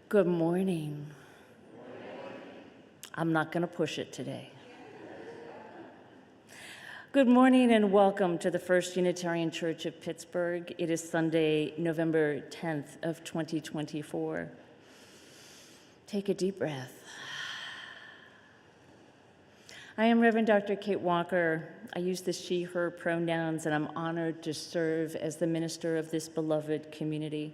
Good morning. I'm not going to push it today. Good morning and welcome to the First Unitarian Church of Pittsburgh. It is Sunday, November 10th of 2024. Take a deep breath. I am Reverend Dr. Kate Walker. I use the she, her pronouns, and I'm honored to serve as the minister of this beloved community.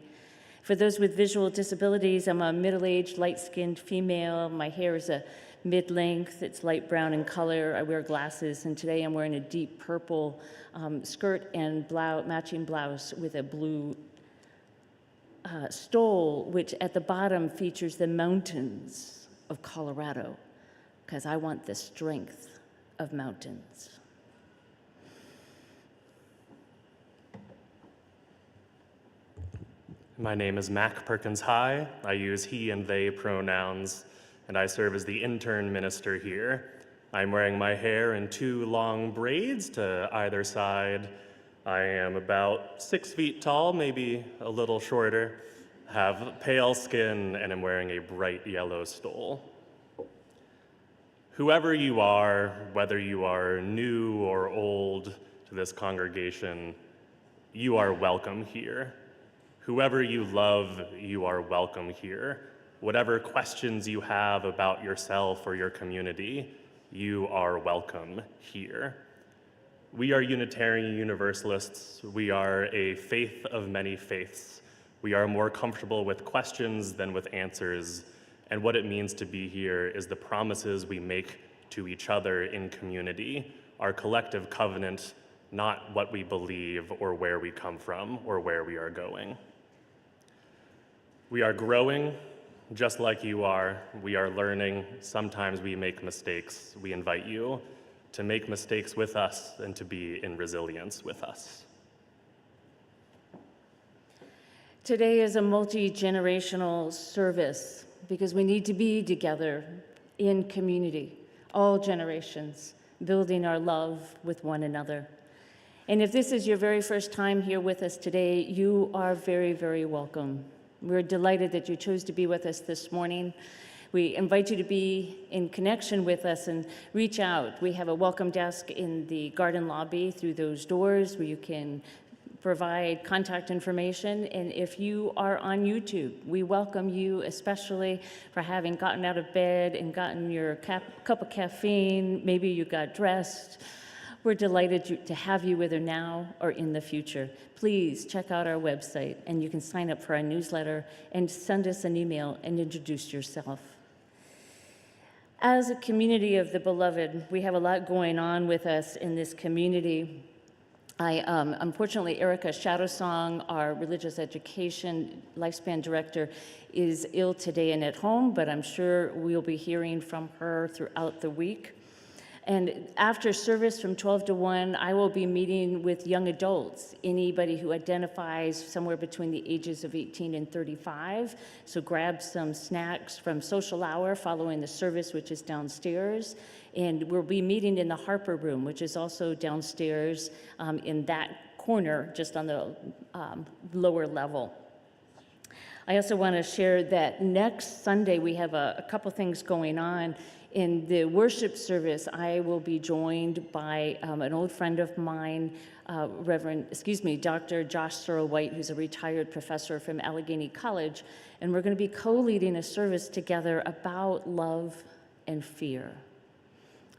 For those with visual disabilities, I'm a middle-aged, light-skinned female. My hair is a mid-length. It's light brown in color. I wear glasses, and today I'm wearing a deep purple skirt and matching blouse with a blue stole, which at the bottom features the mountains of Colorado, because I want the strength of mountains. My name is Mac Perkins High. I use he and they pronouns, and I serve as the intern minister here. I'm wearing my hair in 2 long braids to either side. I am about 6 feet tall, maybe a little shorter, have pale skin, and am wearing a bright yellow stole. Whoever you are, whether you are new or old to this congregation, you are welcome here. Whoever you love, you are welcome here. Whatever questions you have about yourself or your community, you are welcome here. We are Unitarian Universalists. We are a faith of many faiths. We are more comfortable with questions than with answers, and what it means to be here is the promises we make to each other in community, our collective covenant, not what we believe or where we come from or where we are going. We are growing, just like you are. We are learning. Sometimes we make mistakes. We invite you to make mistakes with us and to be in resilience with us. Today is a multi-generational service because we need to be together in community, all generations, building our love with one another. And if this is your very first time here with us today, you are very, very welcome. We're delighted that you chose to be with us this morning. We invite you to be in connection with us and reach out. We have a welcome desk in the garden lobby through those doors where you can provide contact information. And if you are on YouTube, we welcome you, especially for having gotten out of bed and gotten your cup of caffeine. Maybe you got dressed. We're delighted to have you whether now or in the future. Please check out our website, and you can sign up for our newsletter and send us an email and introduce yourself. As a community of the beloved, we have a lot going on with us in this community. Unfortunately, Erica Shadowsong, our religious education lifespan director, is ill today and at home, but I'm sure we'll be hearing from her throughout the week. And after service from 12 to 1, I will be meeting with young adults, anybody who identifies somewhere between the ages of 18 and 35. So grab some snacks from social hour following the service, which is downstairs. And we'll be meeting in the Harper Room, which is also downstairs in that corner, just on the lower level. I also want to share that next Sunday we have a couple things going on. In the worship service, I will be joined by an old friend of mine, Dr. Josh Searle White, who's a retired professor from Allegheny College, and we're going to be co-leading a service together about love and fear.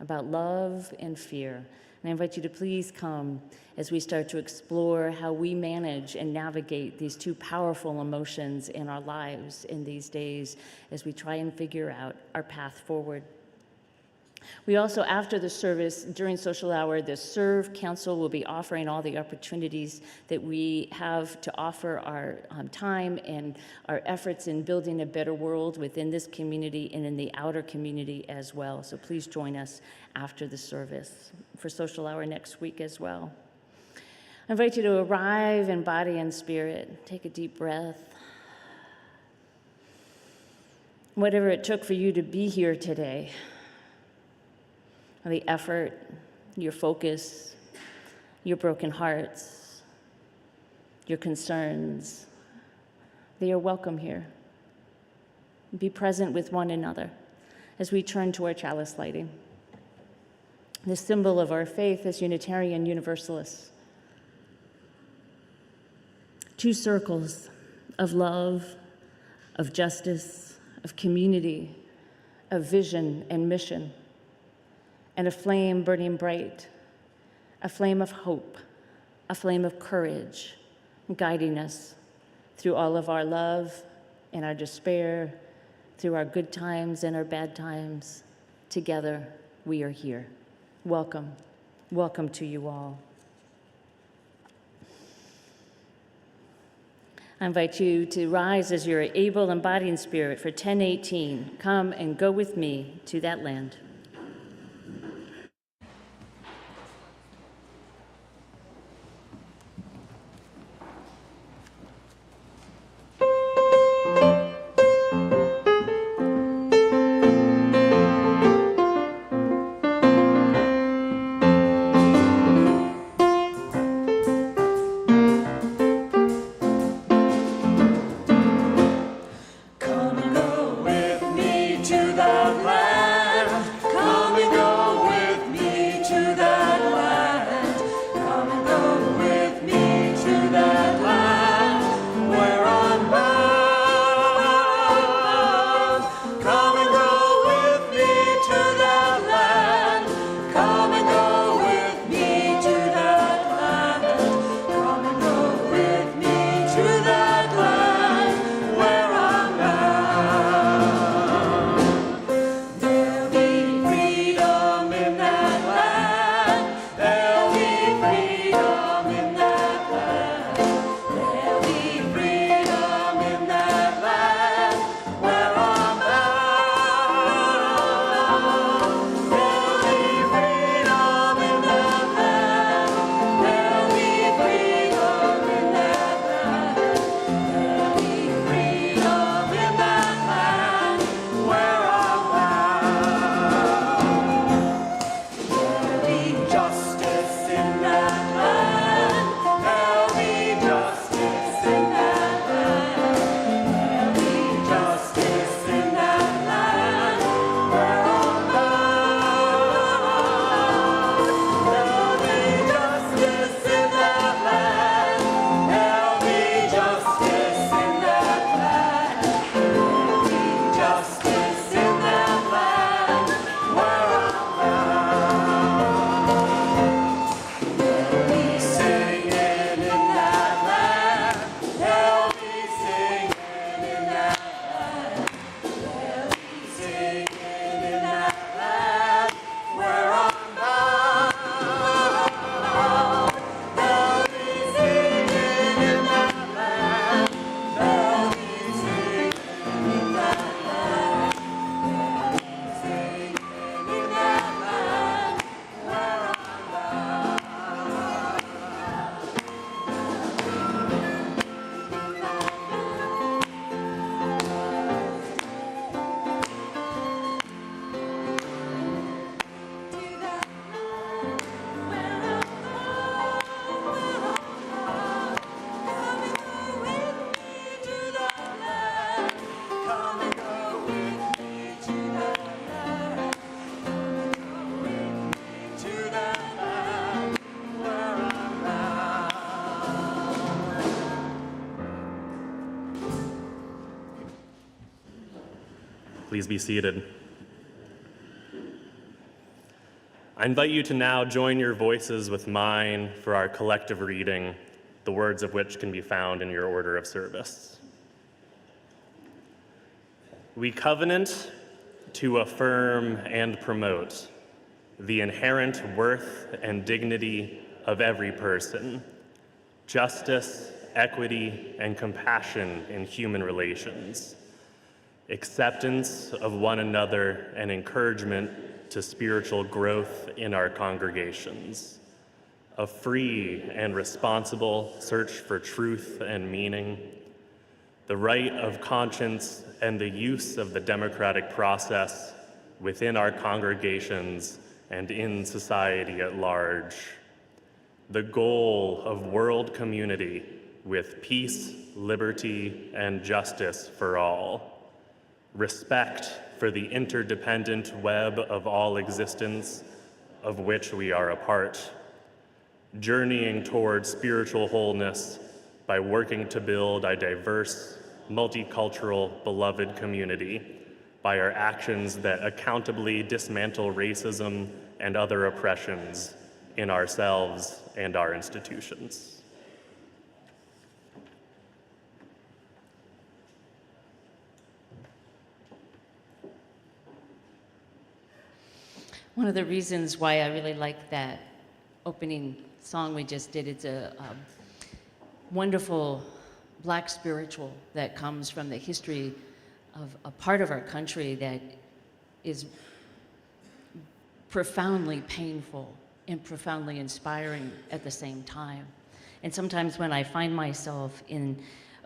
About love and fear. And I invite you to please come as we start to explore how we manage and navigate these two powerful emotions in our lives in these days as we try and figure out our path forward. We also, after the service, during social hour, the Serve Council will be offering all the opportunities that we have to offer our time and our efforts in building a better world within this community and in the outer community as well. So please join us after the service for social hour next week as well. I invite you to arrive in body and spirit. Take a deep breath. Whatever it took for you to be here today, the effort, your focus, your broken hearts, your concerns, they are welcome here. be present with one another as we turn to our chalice lighting. The symbol of our faith as Unitarian Universalists. Two circles of love, of justice, of community, of vision and mission, and a flame burning bright, a flame of hope, a flame of courage, guiding us through all of our love and our despair, through our good times and our bad times. Together, we are here. Welcome. Welcome to you all. I invite you to rise as your able embodying spirit for 10:18. Come and go with me to that land. Please be seated. I invite you to now join your voices with mine for our collective reading, the words of which can be found in your order of service. We covenant to affirm and promote the inherent worth and dignity of every person, justice, equity, and compassion in human relations, acceptance of one another and encouragement to spiritual growth in our congregations, a free and responsible search for truth and meaning, the right of conscience and the use of the democratic process within our congregations and in society at large, the goal of world community with peace, liberty, and justice for all, respect for the interdependent web of all existence of which we are a part, journeying toward spiritual wholeness by working to build a diverse, multicultural, beloved community by our actions that accountably dismantle racism and other oppressions in ourselves and our institutions. One of the reasons why I really like that opening song we just did, it's a wonderful Black spiritual that comes from the history of a part of our country that is profoundly painful and profoundly inspiring at the same time. And sometimes when I find myself in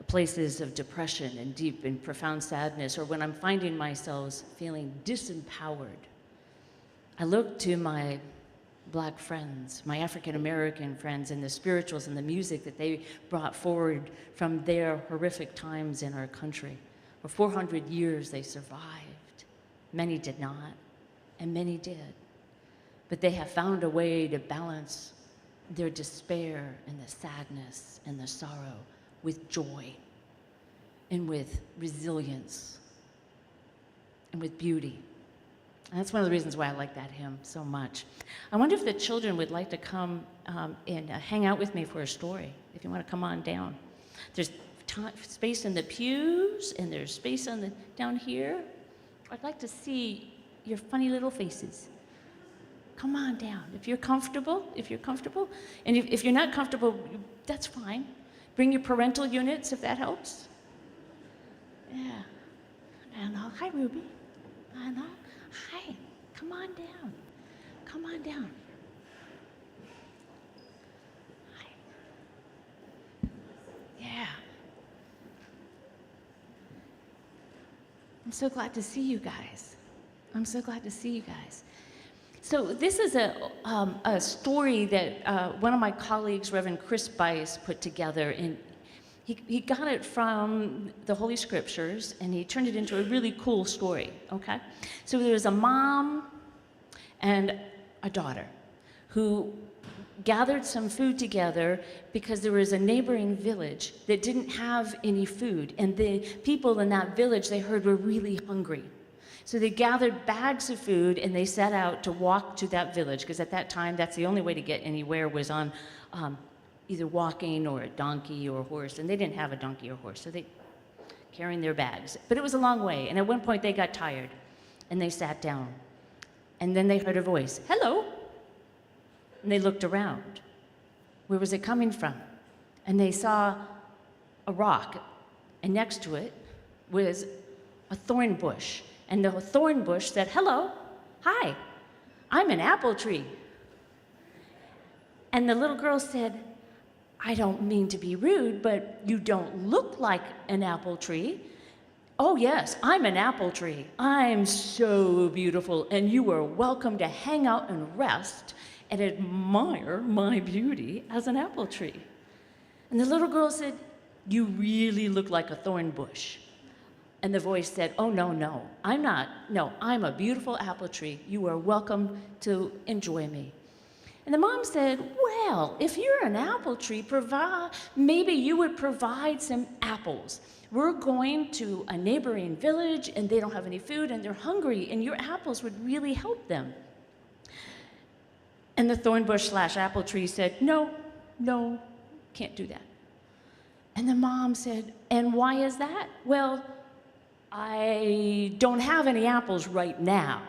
places of depression and deep and profound sadness, or when I'm finding myself feeling disempowered, I look to my Black friends, my African American friends, and the spirituals and the music that they brought forward from their horrific times in our country. For 400 years they survived. Many did not, and many did. But they have found a way to balance their despair and the sadness and the sorrow with joy and with resilience and with beauty. And that's one of the reasons why I like that hymn so much. I wonder if the children would like to come and hang out with me for a story, if you want to come on down. There's space in the pews, and there's space on down here. I'd like to see your funny little faces. Come on down, if you're comfortable. And if you're not comfortable, that's fine. Bring your parental units, if that helps. Yeah. And hi, Ruby. And hi, come on down. Come on down. Hi. Yeah. I'm so glad to see you guys. So this is a story that one of my colleagues, Reverend Chris Bice, put together, and he got it from the Holy Scriptures, and he turned it into a really cool story, okay? So there was a mom and a daughter who gathered some food together because there was a neighboring village that didn't have any food, and the people in that village they heard were really hungry. So they gathered bags of food and they set out to walk to that village, because at that time that's the only way to get anywhere was on either walking or a donkey or a horse, and they didn't have a donkey or horse, so they carrying their bags. But it was a long way, and at one point they got tired and they sat down, and then they heard a voice, "Hello," and they looked around. Where was it coming from? And they saw a rock, and next to it was a thorn bush. And the thorn bush said, "Hello, hi, I'm an apple tree." And the little girl said, "I don't mean to be rude, but you don't look like an apple tree." "Oh yes, I'm an apple tree. I'm so beautiful, and you are welcome to hang out and rest and admire my beauty as an apple tree." And the little girl said, "You really look like a thorn bush." And the voice said, "Oh, no, I'm not. No, I'm a beautiful apple tree. You are welcome to enjoy me." And the mom said, "Well, if you're an apple tree, maybe you would provide some apples. We're going to a neighboring village, and they don't have any food, and they're hungry, and your apples would really help them." And the thorn bush / apple tree said, No, can't do that." And the mom said, "And why is that?" "Well, I don't have any apples right now.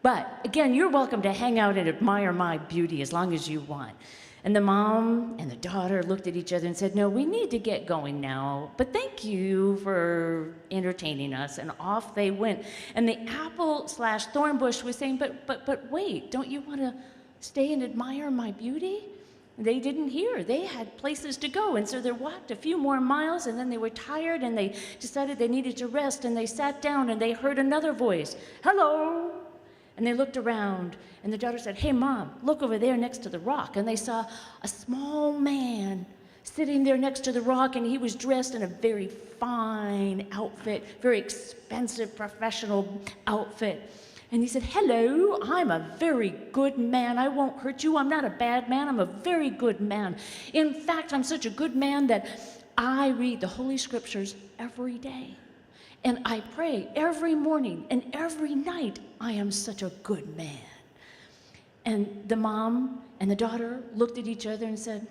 But again, you're welcome to hang out and admire my beauty as long as you want." And the mom and the daughter looked at each other and said, "No, we need to get going now, but thank you for entertaining us." And off they went. And the apple / thorn bush was saying, but wait, don't you want to stay and admire my beauty?" They didn't hear. They had places to go, and so they walked a few more miles, and then they were tired, and they decided they needed to rest, and they sat down, and they heard another voice, "Hello." And they looked around, and the daughter said, "Hey, Mom, look over there next to the rock." And they saw a small man sitting there next to the rock, and he was dressed in a very fine outfit, very expensive professional outfit. And he said, "Hello, I'm a very good man. I won't hurt you. I'm not a bad man. I'm a very good man. In fact, I'm such a good man that I read the Holy Scriptures every day. And I pray every morning and every night. I am such a good man." And the mom and the daughter looked at each other and said,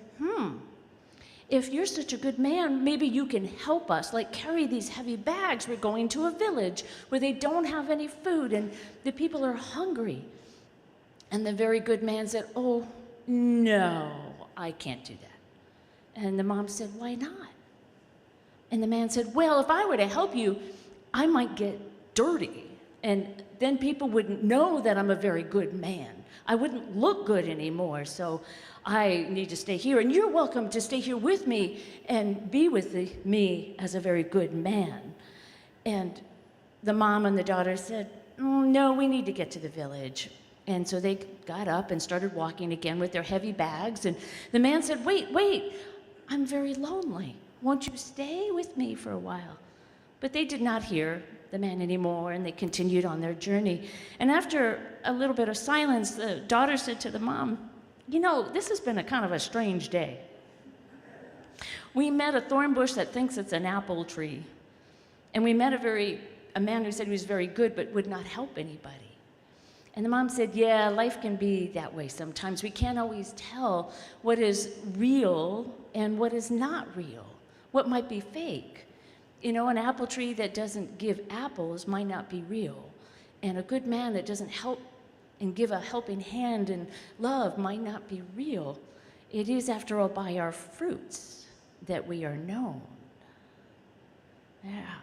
"If you're such a good man, maybe you can help us, like carry these heavy bags. We're going to a village where they don't have any food and the people are hungry." And the very good man said, "Oh, no, I can't do that." And the mom said, "Why not?" And the man said, "Well, if I were to help you, I might get dirty, and then people wouldn't know that I'm a very good man. I wouldn't look good anymore, so I need to stay here, and you're welcome to stay here with me and be with me as a very good man." And the mom and the daughter said, "No, we need to get to the village." And so they got up and started walking again with their heavy bags, and the man said, wait, "I'm very lonely. Won't you stay with me for a while?" But they did not hear the man anymore, and they continued on their journey. And after a little bit of silence, the daughter said to the mom, "You know, this has been a kind of a strange day. We met a thorn bush that thinks it's an apple tree, and we met a man who said he was very good but would not help anybody." And the mom said, "Yeah, life can be that way sometimes. We can't always tell what is real and what is not real, what might be fake. You know, an apple tree that doesn't give apples might not be real, and a good man that doesn't help and give a helping hand and love might not be real. It is, after all, by our fruits that we are known." Yeah,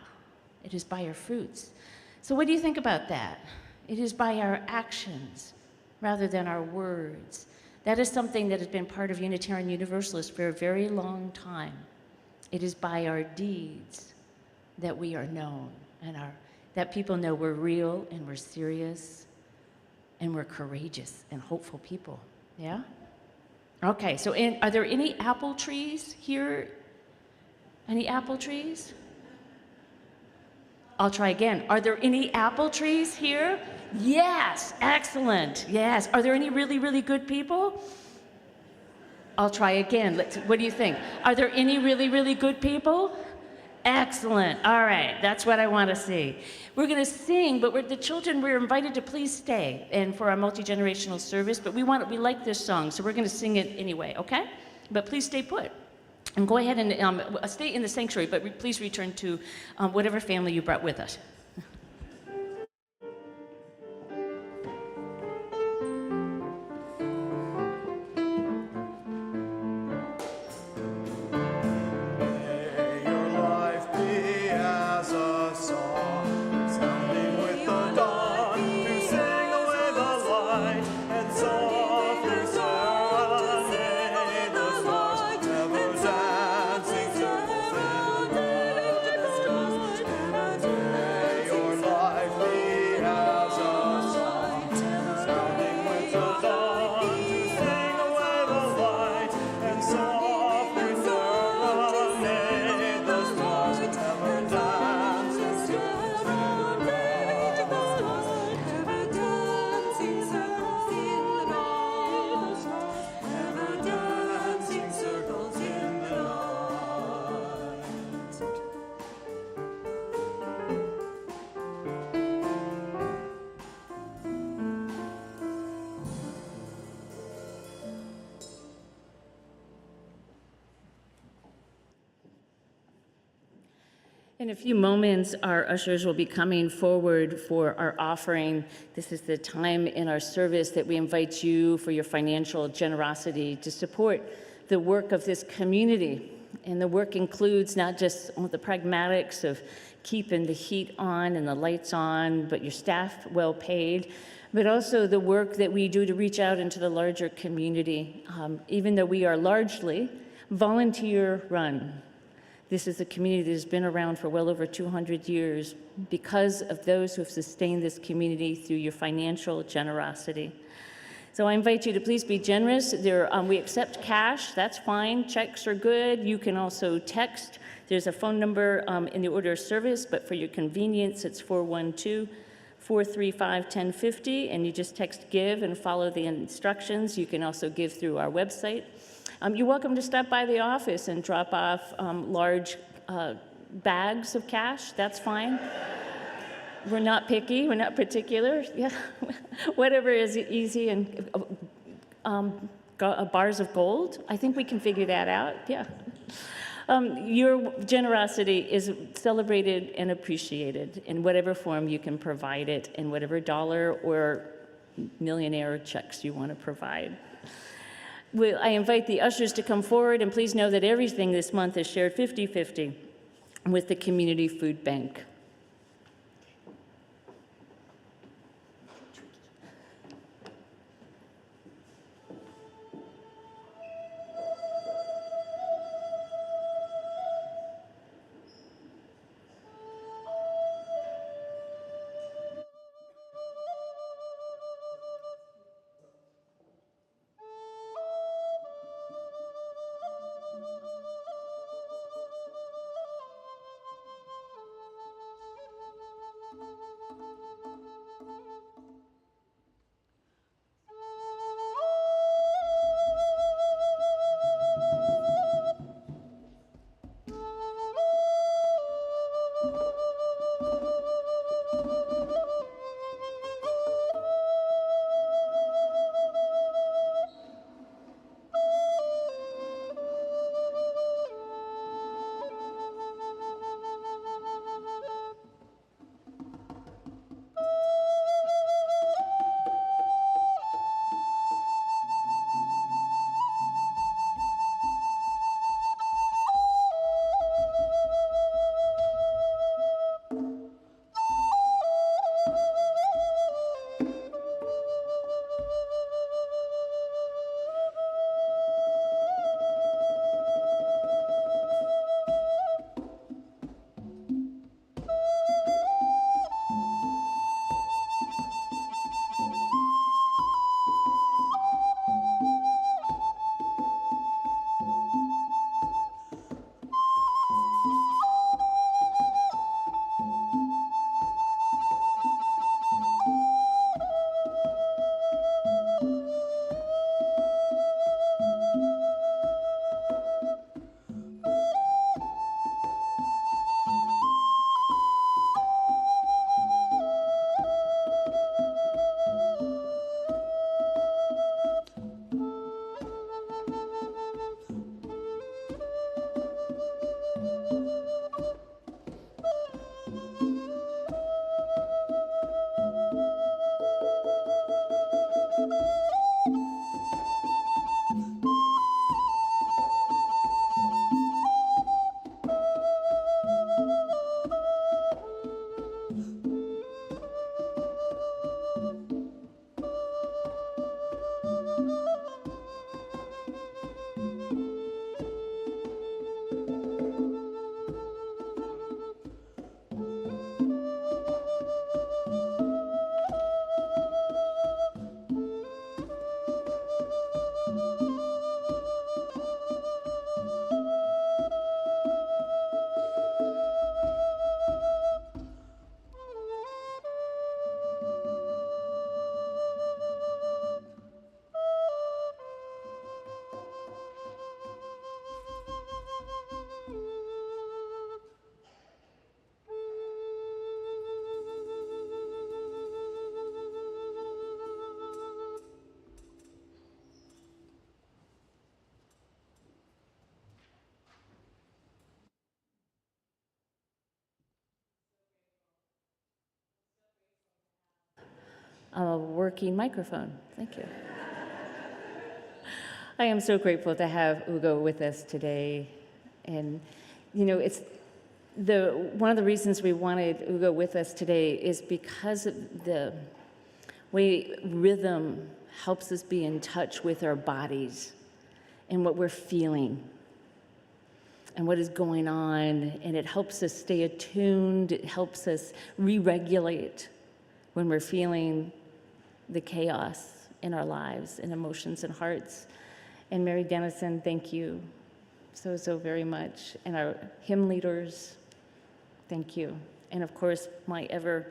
it is by our fruits. So what do you think about that? It is by our actions rather than our words. That is something that has been part of Unitarian Universalists for a very long time. It is by our deeds that we are known, and that people know we're real and we're serious and we're courageous and hopeful people. Yeah? Okay, so are there any apple trees here? Any apple trees? I'll try again. Are there any apple trees here? Yes, excellent. Yes. Are there any really, really good people? I'll try again. What do you think? Are there any really, really good people? Excellent. All right, that's what I want to see. We're going to sing, but the children, we're invited to please stay and for our multi-generational service, but we like this song, so we're going to sing it anyway, okay? But please stay put. And go ahead and stay in the sanctuary, but please return to whatever family you brought with us. In a few moments, our ushers will be coming forward for our offering. This is the time in our service that we invite you for your financial generosity to support the work of this community. And the work includes not just the pragmatics of keeping the heat on and the lights on, but your staff well paid, but also the work that we do to reach out into the larger community. Even though we are largely volunteer run, this is a community that has been around for well over 200 years because of those who have sustained this community through your financial generosity. So I invite you to please be generous. We accept cash, that's fine. Checks are good. You can also text. There's a phone number in the order of service, but for your convenience, it's 412-435-1050, and you just text give and follow the instructions. You can also give through our website. You're welcome to stop by the office and drop off large bags of cash. That's fine. We're not picky, we're not particular. Yeah, whatever is easy, and bars of gold. I think we can figure that out. Yeah. Your generosity is celebrated and appreciated in whatever form you can provide it, in whatever dollar or millionaire checks you want to provide. I invite the ushers to come forward, and please know that everything this month is shared 50-50 with the Community Food Bank. A working microphone. Thank you. I am so grateful to have Ugo with us today. And, you know, one of the reasons we wanted Ugo with us today is because of the way rhythm helps us be in touch with our bodies and what we're feeling and what is going on. And it helps us stay attuned. It helps us re-regulate when we're feeling the chaos in our lives, in emotions and hearts. And Mary Dennison, thank you so very much. And our hymn leaders, thank you. And of course, my ever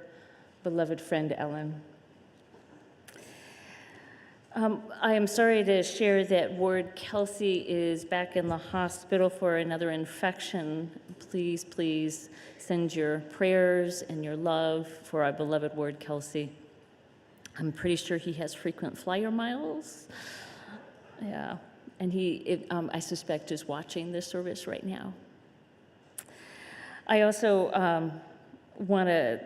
beloved friend, Ellen. I am sorry to share that Ward Kelsey is back in the hospital for another infection. Please send your prayers and your love for our beloved Ward Kelsey. I'm pretty sure he has frequent flyer miles. Yeah, and I suspect is watching this service right now. I also want to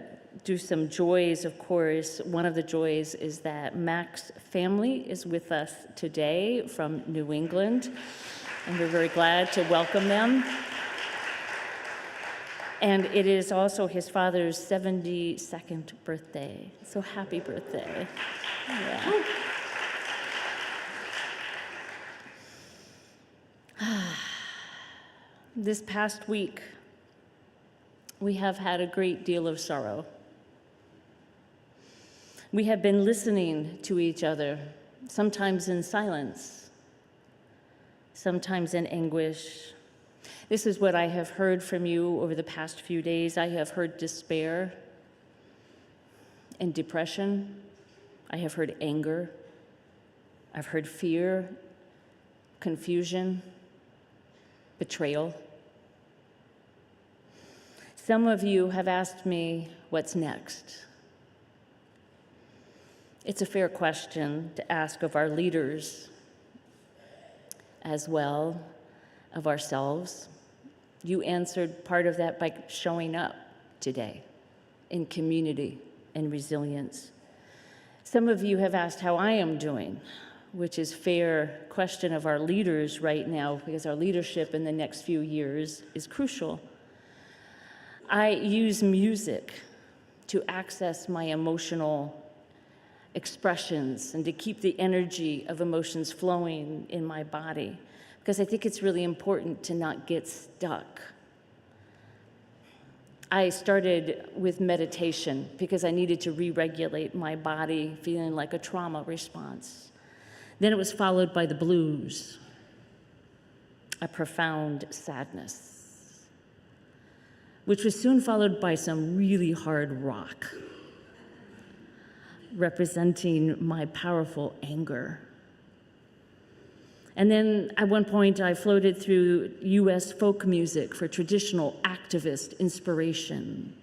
do some joys, of course. One of the joys is that Mac's family is with us today from New England, and we're very glad to welcome them. And it is also his father's 72nd birthday, so happy birthday. Yeah. This past week, we have had a great deal of sorrow. We have been listening to each other, sometimes in silence, sometimes in anguish. This is what I have heard from you over the past few days. I have heard despair and depression. I have heard anger. I've heard fear, confusion, betrayal. Some of you have asked me, what's next? It's a fair question to ask of our leaders, as well of ourselves. You answered part of that by showing up today in community and resilience. Some of you have asked how I am doing, which is a fair question of our leaders right now, because our leadership in the next few years is crucial. I use music to access my emotional expressions and to keep the energy of emotions flowing in my body, because I think it's really important to not get stuck. I started with meditation because I needed to re-regulate my body, feeling like a trauma response. Then it was followed by the blues, a profound sadness, which was soon followed by some really hard rock, representing my powerful anger. And then at one point I floated through US folk music for traditional activist inspiration.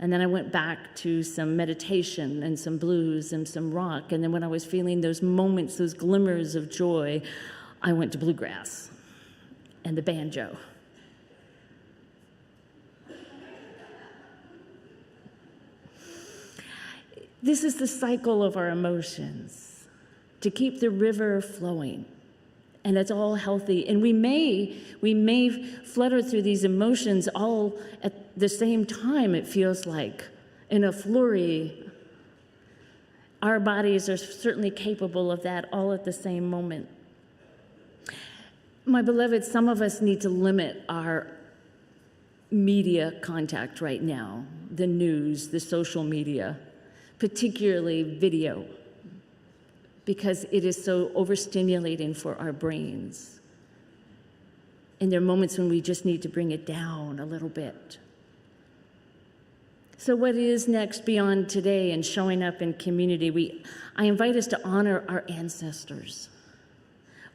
And then I went back to some meditation and some blues and some rock. And then when I was feeling those moments, those glimmers of joy, I went to bluegrass and the banjo. This is the cycle of our emotions, to keep the river flowing, and it's all healthy. And we may flutter through these emotions all at the same time, it feels like, in a flurry. Our bodies are certainly capable of that all at the same moment. My beloved, some of us need to limit our media contact right now, the news, the social media, particularly video, because it is so overstimulating for our brains. And there are moments when we just need to bring it down a little bit. So what is next beyond today and showing up in community? I invite us to honor our ancestors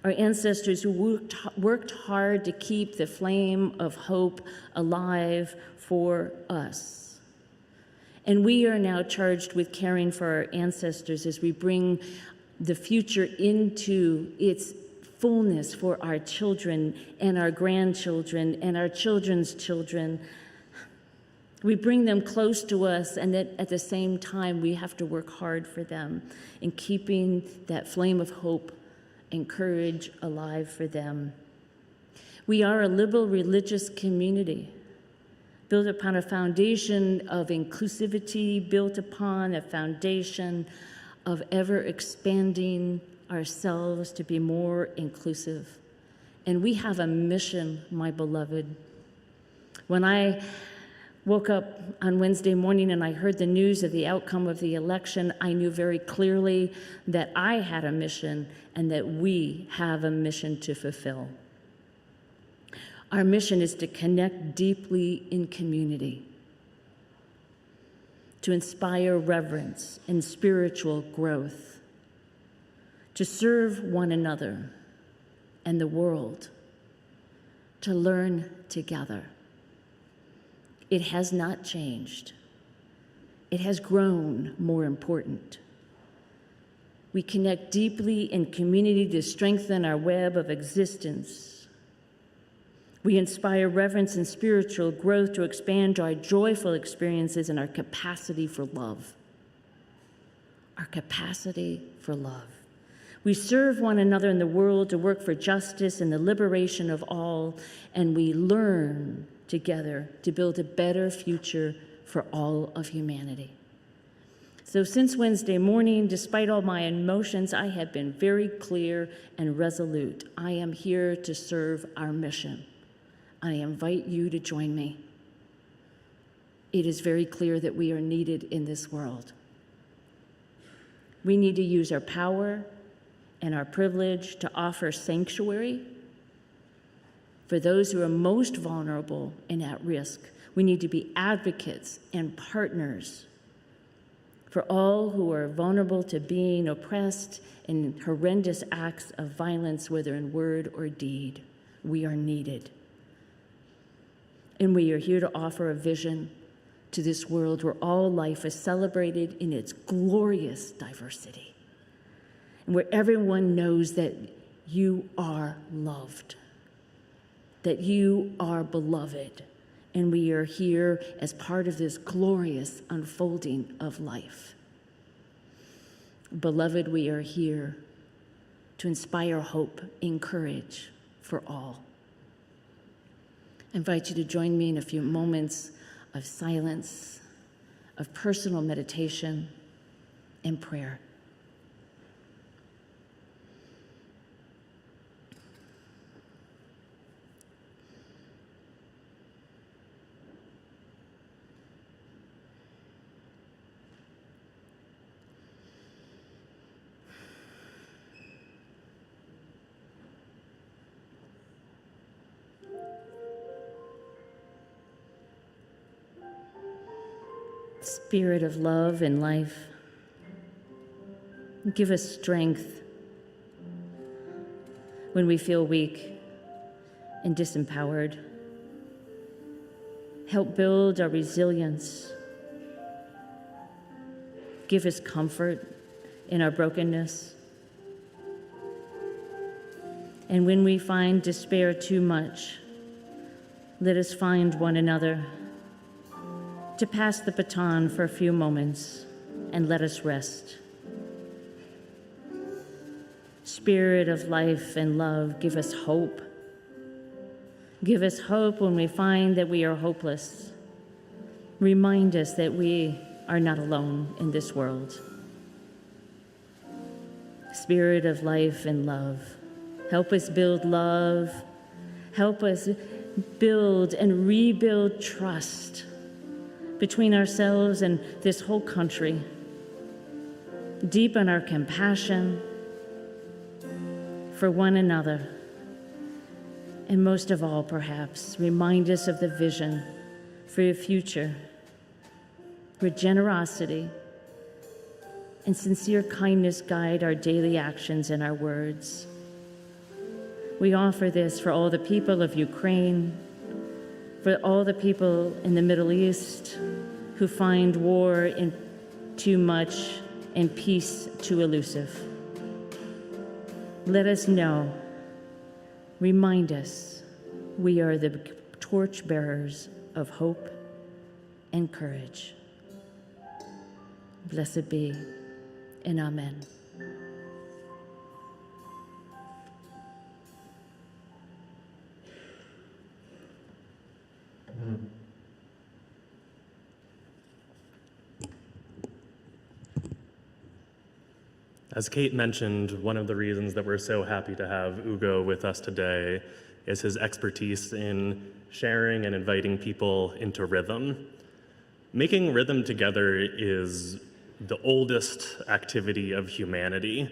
who worked hard to keep the flame of hope alive for us. And we are now charged with caring for our ancestors as we bring the future into its fullness for our children and our grandchildren and our children's children. We bring them close to us, and at the same time, we have to work hard for them in keeping that flame of hope and courage alive for them. We are a liberal religious community, built upon a foundation of inclusivity, built upon a foundation of ever expanding ourselves to be more inclusive. And we have a mission, my beloved. When I woke up on Wednesday morning and I heard the news of the outcome of the election, I knew very clearly that I had a mission and that we have a mission to fulfill. Our mission is to connect deeply in community, to inspire reverence and spiritual growth, to serve one another and the world, to learn together. It has not changed. It has grown more important. We connect deeply in community to strengthen our web of existence. We inspire reverence and spiritual growth to expand our joyful experiences and our capacity for love. Our capacity for love. We serve one another in the world to work for justice and the liberation of all, and we learn together to build a better future for all of humanity. So since Wednesday morning, despite all my emotions, I have been very clear and resolute. I am here to serve our mission. I invite you to join me. It is very clear that we are needed in this world. We need to use our power and our privilege to offer sanctuary for those who are most vulnerable and at risk. We need to be advocates and partners for all who are vulnerable to being oppressed in horrendous acts of violence, whether in word or deed. We are needed. And we are here to offer a vision to this world where all life is celebrated in its glorious diversity, and where everyone knows that you are loved, that you are beloved, and we are here as part of this glorious unfolding of life. Beloved, we are here to inspire hope and courage for all. I invite you to join me in a few moments of silence, of personal meditation and prayer. Spirit of love and life, give us strength when we feel weak and disempowered. Help build our resilience. Give us comfort in our brokenness. And when we find despair too much, let us find one another to pass the baton for a few moments and let us rest. Spirit of life and love, give us hope. Give us hope when we find that we are hopeless. Remind us that we are not alone in this world. Spirit of life and love, help us build love. Help us build and rebuild trust between ourselves and this whole country. Deepen our compassion for one another. And most of all, perhaps, remind us of the vision for a future where generosity and sincere kindness guide our daily actions and our words. We offer this for all the people of Ukraine, for all the people in the Middle East who find war in too much and peace too elusive. Let us know, remind us, we are the torchbearers of hope and courage. Blessed be, and amen. As Kate mentioned, one of the reasons that we're so happy to have Ugo with us today is his expertise in sharing and inviting people into rhythm. Making rhythm together is the oldest activity of humanity.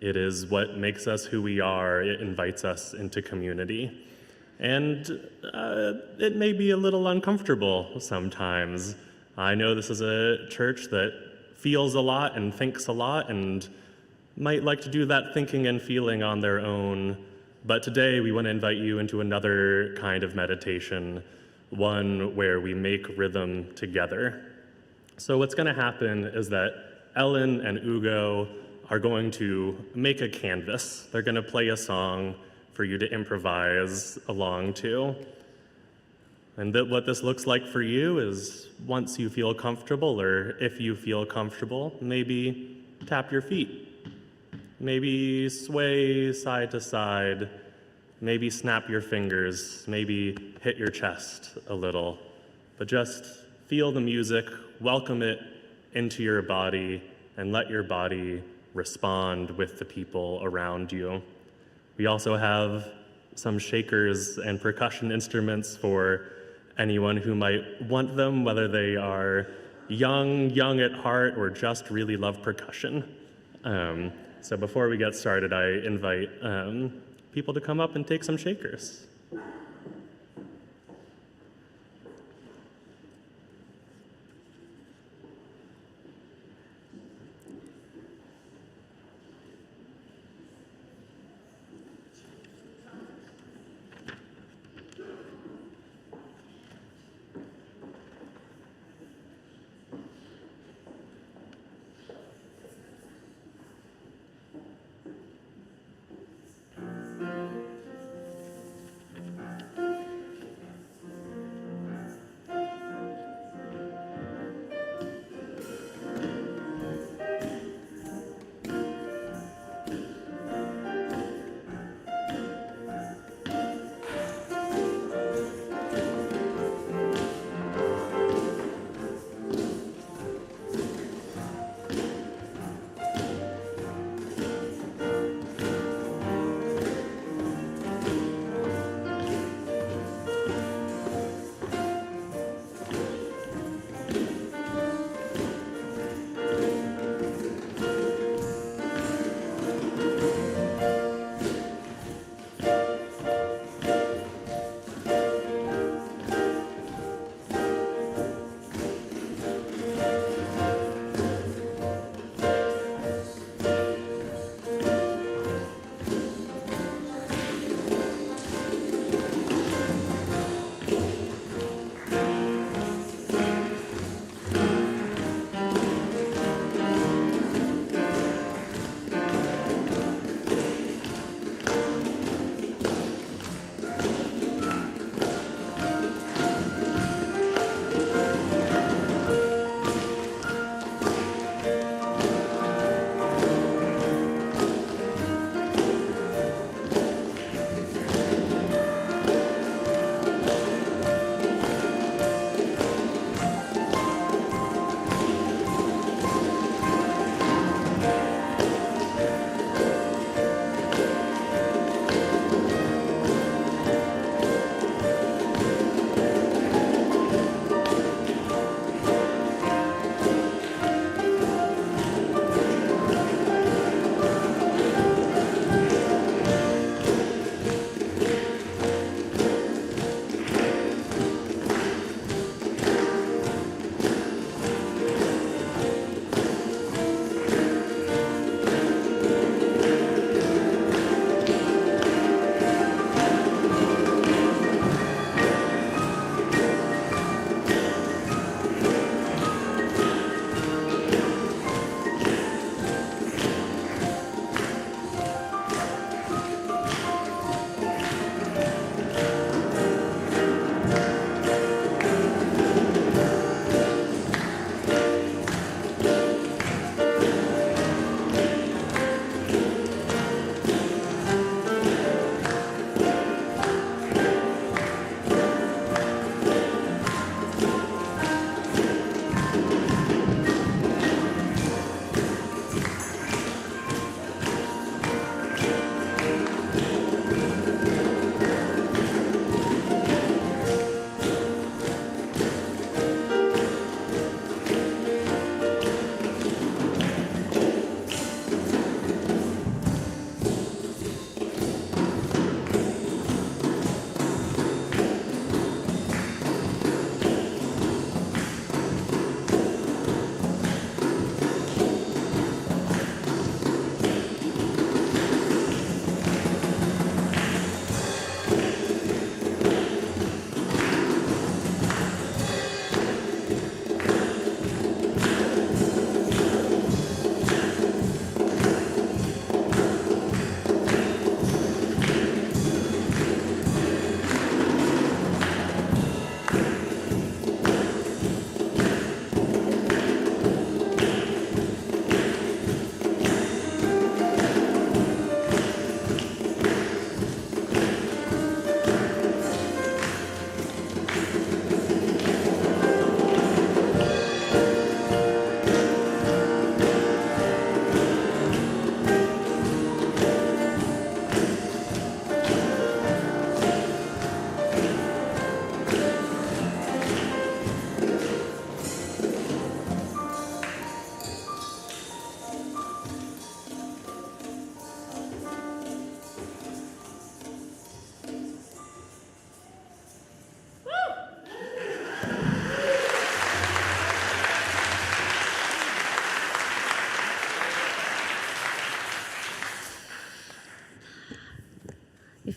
It is what makes us who we are. It invites us into community. And it may be a little uncomfortable sometimes. I know this is a church that feels a lot and thinks a lot and might like to do that thinking and feeling on their own. But today we want to invite you into another kind of meditation, one where we make rhythm together. So what's going to happen is that Ellen and Ugo are going to make a canvas. They're going to play a song for you to improvise along to. And what this looks like for you is once you feel comfortable, or if you feel comfortable, maybe tap your feet. Maybe sway side to side. Maybe snap your fingers. Maybe hit your chest a little. But just feel the music, welcome it into your body, and let your body respond with the people around you. We also have some shakers and percussion instruments for anyone who might want them, whether they are young at heart, or just really love percussion. So before we get started, I invite people to come up and take some shakers.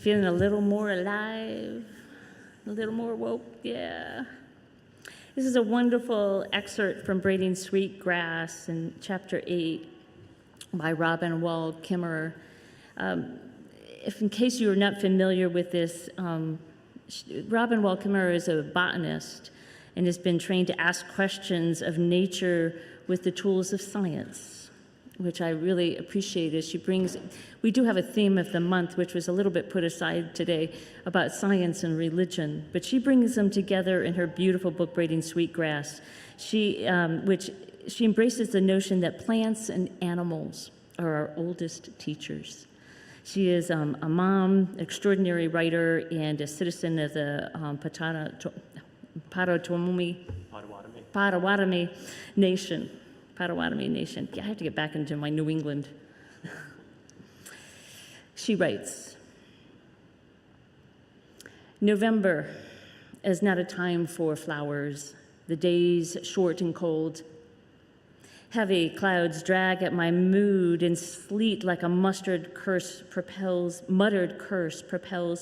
feeling a little more alive, a little more woke? Yeah. This is a wonderful excerpt from Braiding Sweetgrass in chapter 8 by Robin Wall Kimmerer. If in case you are not familiar with this, Robin Wall Kimmerer is a botanist and has been trained to ask questions of nature with the tools of science, which I really appreciate as she brings, we do have a theme of the month, which was a little bit put aside today, about science and religion, but she brings them together in her beautiful book, Braiding Sweetgrass, which she embraces the notion that plants and animals are our oldest teachers. She is a mom, extraordinary writer, and a citizen of the Potawatomi Nation. Potawatomi Nation. Yeah, I have to get back into my New England. She writes, November is not a time for flowers. The days short and cold. Heavy clouds drag at my mood, and sleet like a muttered curse propels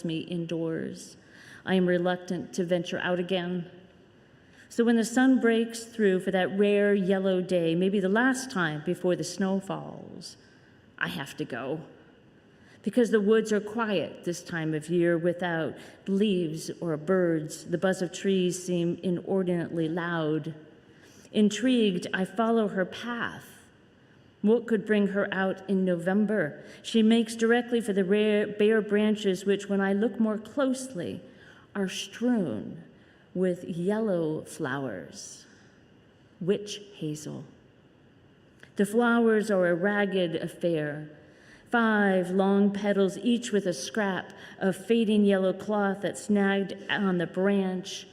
me indoors. I am reluctant to venture out again. So when the sun breaks through for that rare yellow day, maybe the last time before the snow falls, I have to go. Because the woods are quiet this time of year without leaves or birds. The buzz of trees seem inordinately loud. Intrigued, I follow her path. What could bring her out in November? She makes directly for the rare, bare branches, which, when I look more closely, are strewn with yellow flowers, witch hazel. The flowers are a ragged affair, 5 long petals, each with a scrap of fading yellow cloth that's snagged on the branch,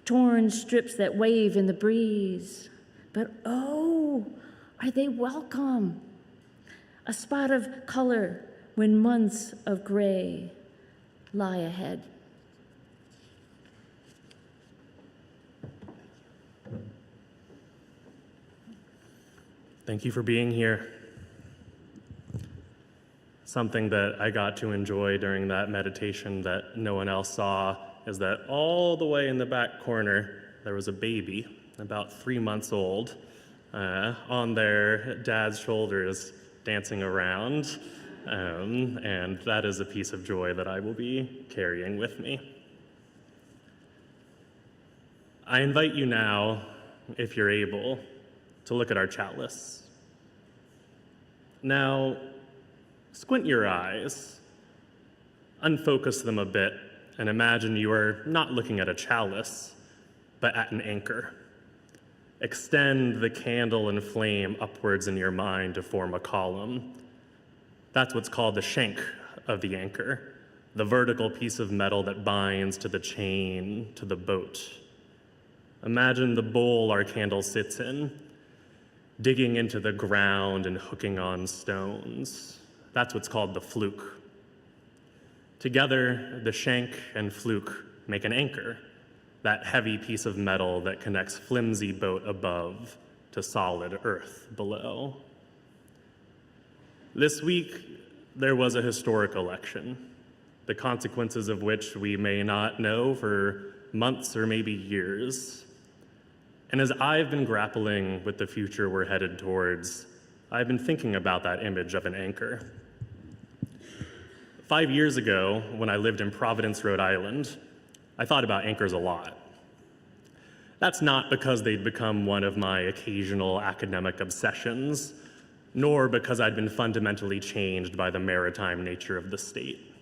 torn strips that wave in the breeze. But oh, are they welcome? A spot of color when months of gray lie ahead. Thank you for being here. Something that I got to enjoy during that meditation that no one else saw is that all the way in the back corner, there was a baby, about 3 months old, on their dad's shoulders, dancing around. And that is a piece of joy that I will be carrying with me. I invite you now, if you're able, to look at our chalice. Now, squint your eyes, unfocus them a bit, and imagine you are not looking at a chalice, but at an anchor. Extend the candle and flame upwards in your mind to form a column. That's what's called the shank of the anchor, the vertical piece of metal that binds to the chain to the boat. Imagine the bowl our candle sits in, digging into the ground and hooking on stones. That's what's called the fluke. Together, the shank and fluke make an anchor, that heavy piece of metal that connects flimsy boat above to solid earth below. This week, there was a historic election, the consequences of which we may not know for months or maybe years. And as I've been grappling with the future we're headed towards, I've been thinking about that image of an anchor. 5 years ago, when I lived in Providence, Rhode Island, I thought about anchors a lot. That's not because they'd become one of my occasional academic obsessions, nor because I'd been fundamentally changed by the maritime nature of the state.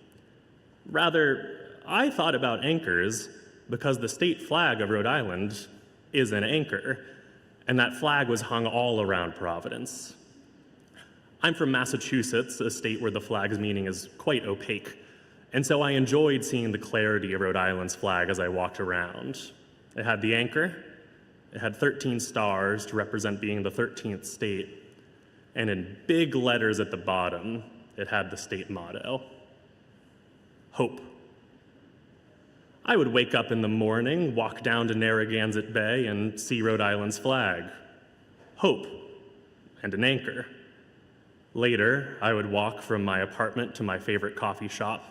Rather, I thought about anchors because the state flag of Rhode Island is an anchor, and that flag was hung all around Providence. I'm from Massachusetts, a state where the flag's meaning is quite opaque, and so I enjoyed seeing the clarity of Rhode Island's flag as I walked around. It had the anchor, it had 13 stars to represent being the 13th state, and in big letters at the bottom, it had the state motto, hope. I would wake up in the morning, walk down to Narragansett Bay, and see Rhode Island's flag, hope, and an anchor. Later, I would walk from my apartment to my favorite coffee shop,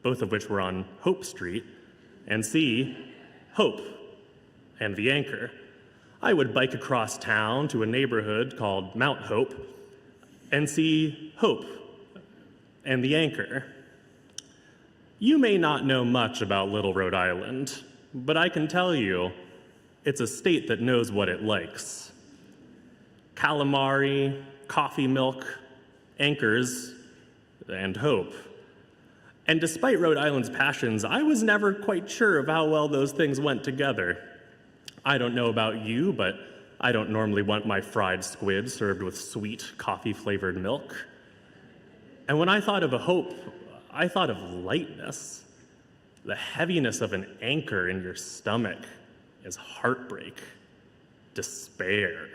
both of which were on Hope Street, and see Hope and the Anchor. I would bike across town to a neighborhood called Mount Hope and see Hope and the Anchor. You may not know much about Little Rhode Island, but I can tell you it's a state that knows what it likes. Calamari, coffee milk, anchors, and hope. And despite Rhode Island's passions, I was never quite sure of how well those things went together. I don't know about you, but I don't normally want my fried squid served with sweet, coffee-flavored milk. And when I thought of a hope, I thought of lightness. The heaviness of an anchor in your stomach is heartbreak, despair,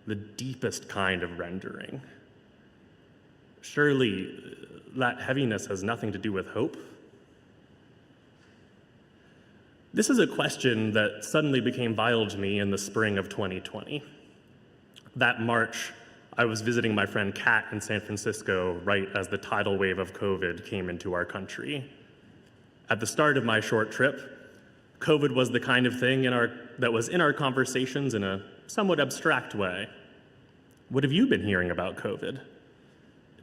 the deepest kind of rendering. Surely that heaviness has nothing to do with hope? This is a question that suddenly became vital to me in the spring of 2020. That March, I was visiting my friend Kat in San Francisco right as the tidal wave of COVID came into our country. At the start of my short trip, COVID was the kind of thing that was in our conversations in a somewhat abstract way. What have you been hearing about COVID?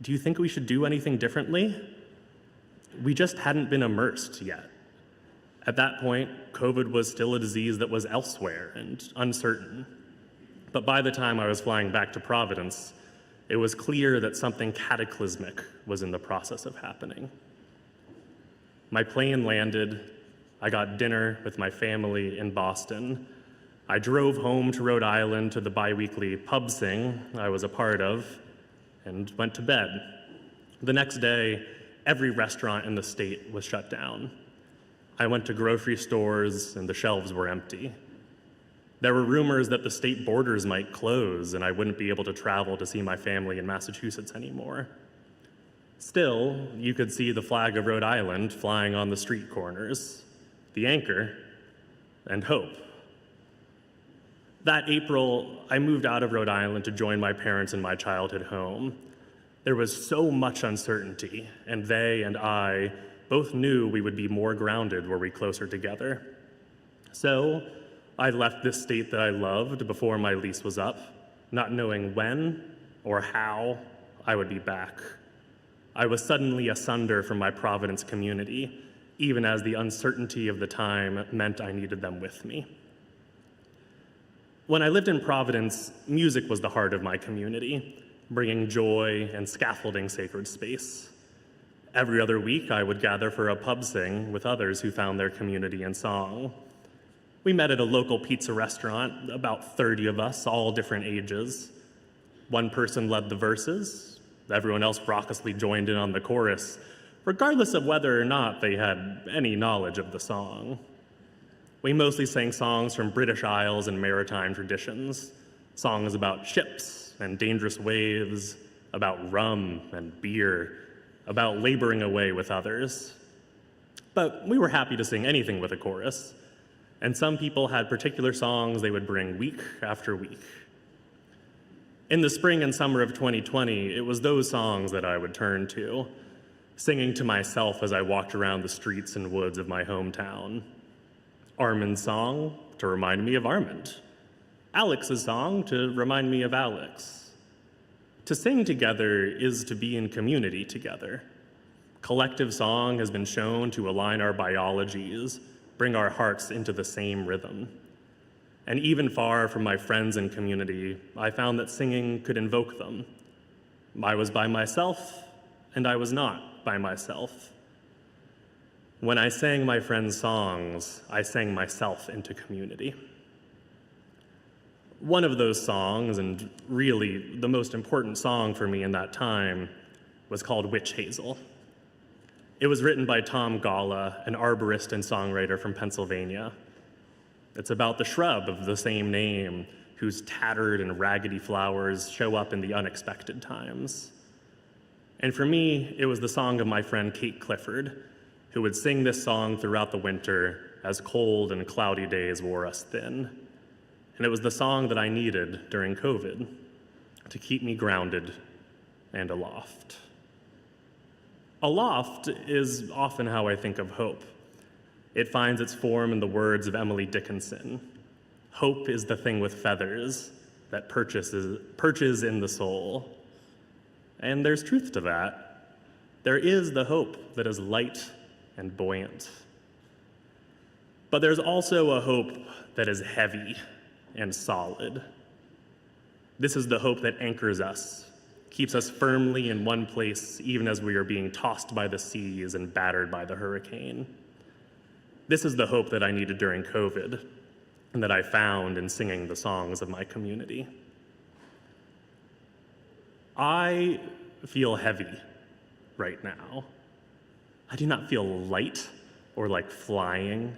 Do you think we should do anything differently? We just hadn't been immersed yet. At that point, COVID was still a disease that was elsewhere and uncertain. But by the time I was flying back to Providence, it was clear that something cataclysmic was in the process of happening. My plane landed. I got dinner with my family in Boston. I drove home to Rhode Island to the biweekly pub sing I was a part of and went to bed. The next day, every restaurant in the state was shut down. I went to grocery stores and the shelves were empty. There were rumors that the state borders might close and I wouldn't be able to travel to see my family in Massachusetts anymore. Still, you could see the flag of Rhode Island flying on the street corners, the Anchor, and Hope. That April, I moved out of Rhode Island to join my parents in my childhood home. There was so much uncertainty, and they and I both knew we would be more grounded were we closer together. So I left this state that I loved before my lease was up, not knowing when or how I would be back. I was suddenly asunder from my Providence community, even as the uncertainty of the time meant I needed them with me. When I lived in Providence, music was the heart of my community, bringing joy and scaffolding sacred space. Every other week, I would gather for a pub sing with others who found their community in song. We met at a local pizza restaurant, about 30 of us, all different ages. One person led the verses. Everyone else raucously joined in on the chorus, regardless of whether or not they had any knowledge of the song. We mostly sang songs from British Isles and maritime traditions, songs about ships and dangerous waves, about rum and beer, about laboring away with others. But we were happy to sing anything with a chorus, and some people had particular songs they would bring week after week. In the spring and summer of 2020, it was those songs that I would turn to, singing to myself as I walked around the streets and woods of my hometown. Armand's song to remind me of Armand. Alex's song to remind me of Alex. To sing together is to be in community together. Collective song has been shown to align our biologies, bring our hearts into the same rhythm. And even far from my friends and community, I found that singing could invoke them. I was by myself, and I was not by myself. When I sang my friends' songs, I sang myself into community. One of those songs, and really the most important song for me in that time, was called Witch Hazel. It was written by Tom Gala, an arborist and songwriter from Pennsylvania. It's about the shrub of the same name, whose tattered and raggedy flowers show up in the unexpected times. And for me, it was the song of my friend Kate Clifford, who would sing this song throughout the winter as cold and cloudy days wore us thin. And it was the song that I needed during COVID to keep me grounded and aloft. Aloft is often how I think of hope. It finds its form in the words of Emily Dickinson. Hope is the thing with feathers that perches in the soul. And there's truth to that. There is the hope that is light and buoyant. But there's also a hope that is heavy and solid. This is the hope that anchors us, keeps us firmly in one place even as we are being tossed by the seas and battered by the hurricane. This is the hope that I needed during COVID and that I found in singing the songs of my community. I feel heavy right now. I do not feel light or like flying.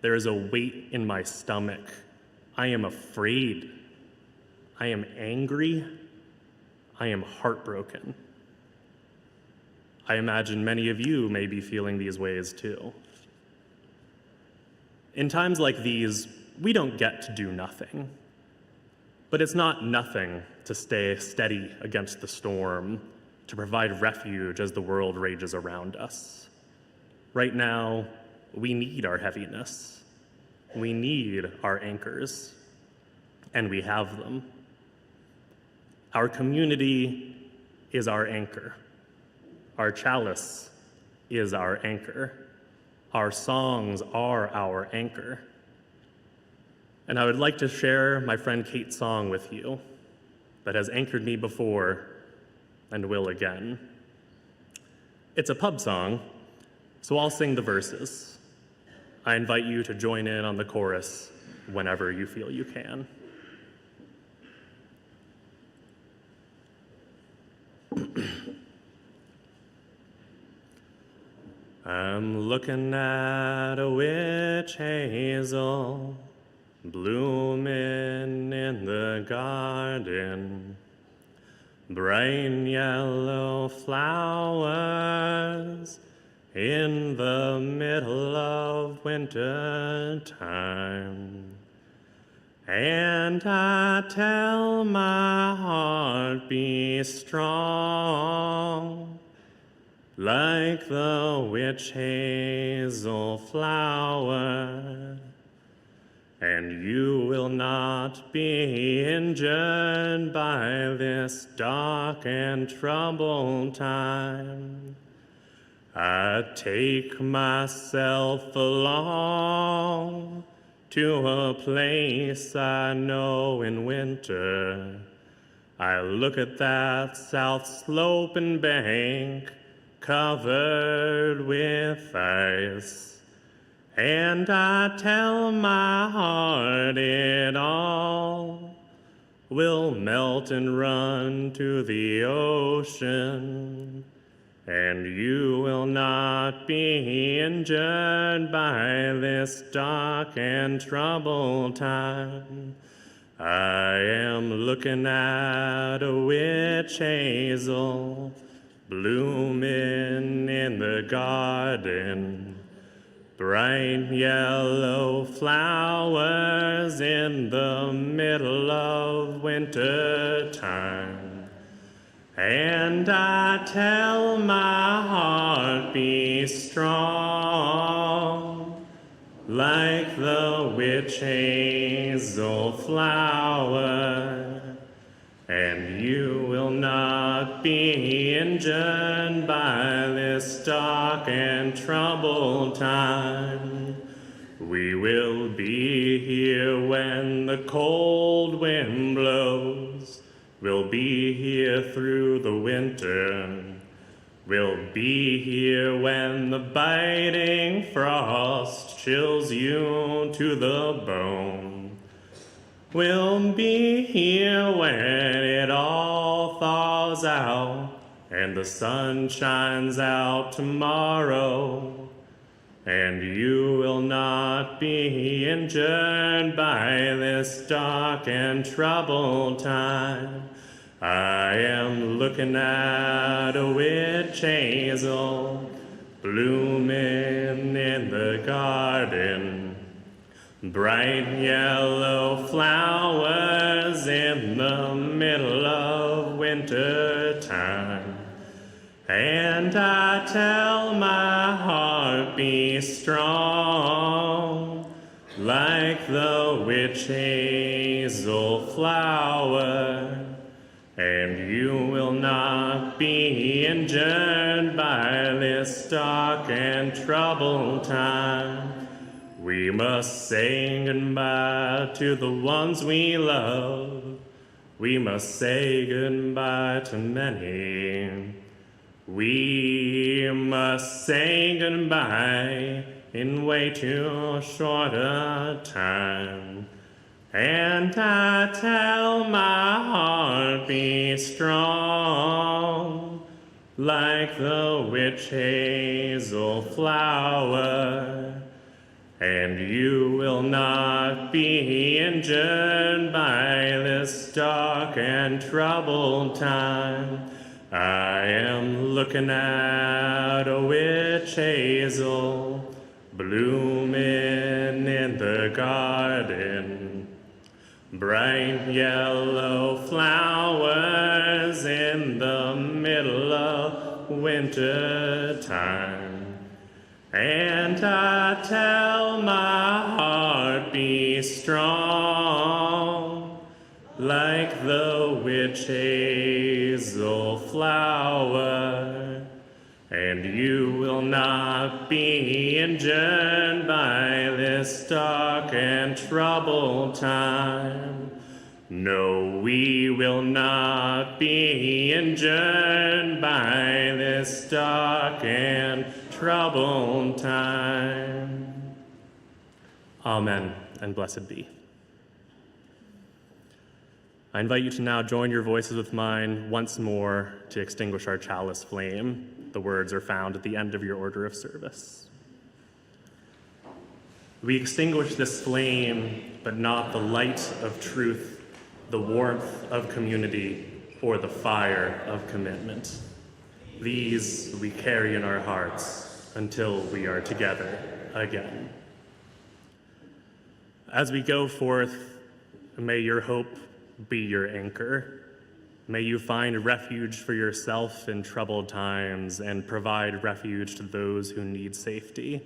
There is a weight in my stomach. I am afraid. I am angry. I am heartbroken. I imagine many of you may be feeling these ways too. In times like these, we don't get to do nothing. But it's not nothing to stay steady against the storm, to provide refuge as the world rages around us. Right now, we need our heaviness. We need our anchors, and we have them. Our community is our anchor. Our chalice is our anchor. Our songs are our anchor. And I would like to share my friend Kate's song with you that has anchored me before and will again. It's a pub song, so I'll sing the verses. I invite you to join in on the chorus whenever you feel you can. I'm looking at a witch hazel blooming in the garden, bright yellow flowers in the middle of winter time. And I tell my heart be strong, like the witch hazel flower, and you will not be injured by this dark and troubled time. I take myself along to a place I know in winter. I look at that south sloping bank covered with ice, and I tell my heart it all will melt and run to the ocean, and you will not be injured by this dark and troubled time. I am looking at a witch hazel blooming in the garden, bright yellow flowers in the middle of winter time. And I tell my heart be strong, like the witch hazel flower, and you will not be injured by this dark and troubled time. We will be here when the cold wind blows. We'll be here through the winter. We'll be here when the biting frost chills you to the bone. We'll be here when it all thaws out and the sun shines out tomorrow. And you will not be injured by this dark and troubled time. I am looking at a witch hazel blooming in the garden, bright yellow flowers in the middle of winter time. And I tell my heart, be strong, like the witch hazel flower, and you will not be injured by this dark and troubled time. We must say goodbye to the ones we love. We must say goodbye to many. We must say goodbye in way too short a time. And I tell my heart, be strong, like the witch hazel flower, and you will not be injured by this dark and troubled time. I am looking at a witch hazel blooming in the garden. Bright yellow flowers in the middle of winter time. And I tell my heart, be strong, like the witch hazel flower, and you will not be injured by this dark and troubled time. No, we will not be injured by this dark and troubled time. Amen, and blessed be. I invite you to now join your voices with mine once more to extinguish our chalice flame. The words are found at the end of your order of service. We extinguish this flame, but not the light of truth, the warmth of community, or the fire of commitment. These we carry in our hearts until we are together again. As we go forth, may your hope be your anchor. May you find refuge for yourself in troubled times and provide refuge to those who need safety.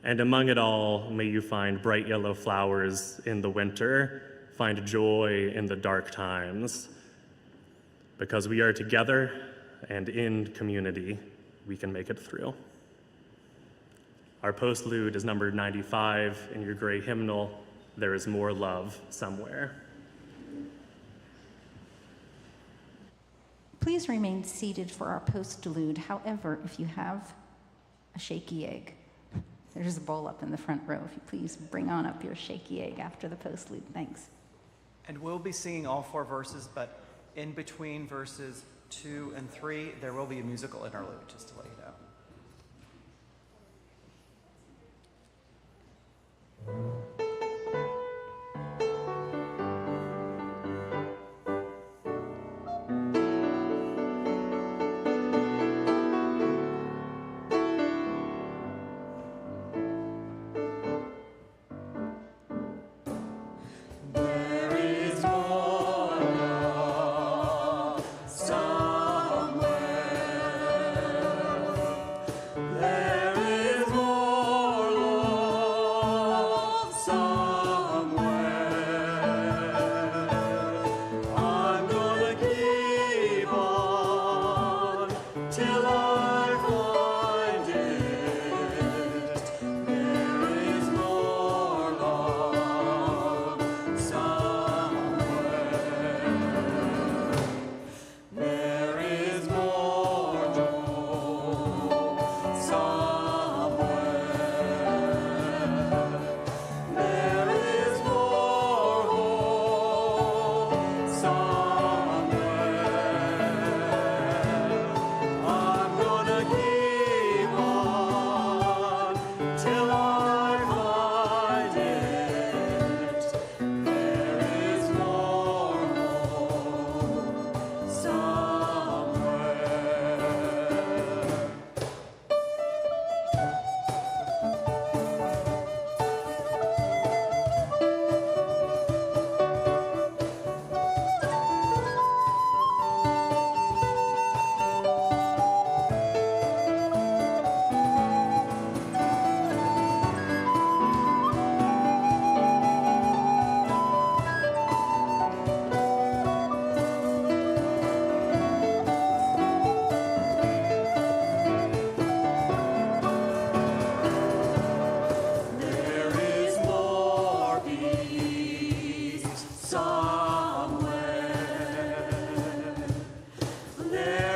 And among it all, may you find bright yellow flowers in the winter, find joy in the dark times. Because we are together and in community, we can make it through. Our postlude is number 95 in your gray hymnal, There is More Love Somewhere. Please remain seated for our postlude. However, if you have a shaky egg, there's a bowl up in the front row. If you please bring on up your shaky egg after the postlude. Thanks. And we'll be singing all 4 verses, but in between verses 2 and 3, there will be a musical interlude, just to let you know. Somewhere There